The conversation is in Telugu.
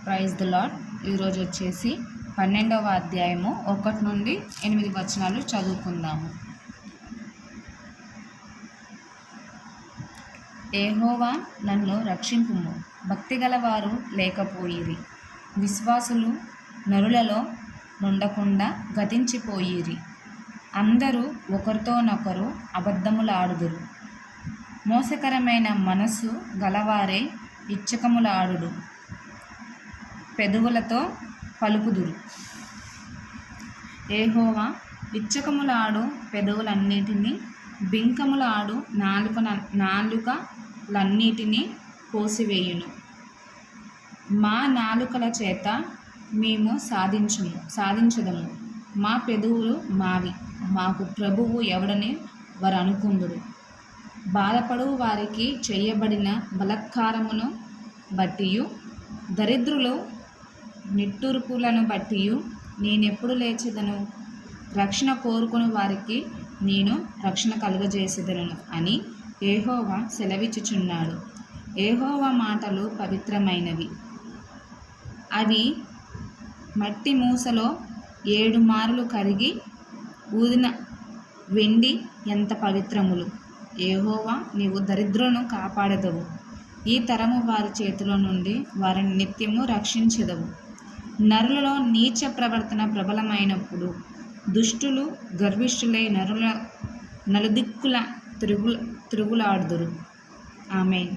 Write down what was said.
Praise the lord. ఈరోజు వచ్చేసి 12వ అధ్యాయము 1 నుండి 8 వచనాలు చదువుకుందాము. యెహోవా నన్ను రక్షింపుము, భక్తిగల వారు లేకపోయిరి, విశ్వాసులు నరులలో నుండకుండా గతించిపోయిరి. అందరూ ఒకరితోనొకరు అబద్ధములాడుదురు, మోసకరమైన మనస్సు గలవారే ఇచ్చకములాడుడు పెదవులతో పలుకుదురు. యెహోవా ఇచ్చకములాడు పెదవులన్నిటినీ, బింకములాడు నాలుకలన్నిటినీ కోసివేయును. మా నాలుకల చేత మేము సాధించదము, మా పెదవులు మావి, మాకు ప్రభువు ఎవడని వారు అనుకుందురు. బాధపడు వారికి చేయబడిన బలాత్కారమును బట్టియు, దరిద్రులు నిట్టూర్పులను బట్టియు నేనెప్పుడు లేచెదను? రక్షణ కోరుకుని వారికి నేను రక్షణ కలుగజేసెదను అని యెహోవా సెలవిచ్చుచున్నాడు. యెహోవా మాటలు పవిత్రమైనవి, అవి మట్టి మూసలో 7 మార్లు కరిగి ఊదిన వెండి ఎంత పవిత్రములు. యెహోవా, నీవు దరిద్రులను కాపాడెదవు, ఈ తరము వారి చేతిలో నుండి వారిని నిత్యము రక్షించెదవు. నరులలో నీచ ప్రవర్తన ప్రబలమైనప్పుడు దుష్టులు గర్విష్ఠులై నలుదిక్కుల తిరుగులాడుదురు. ఆమేన్.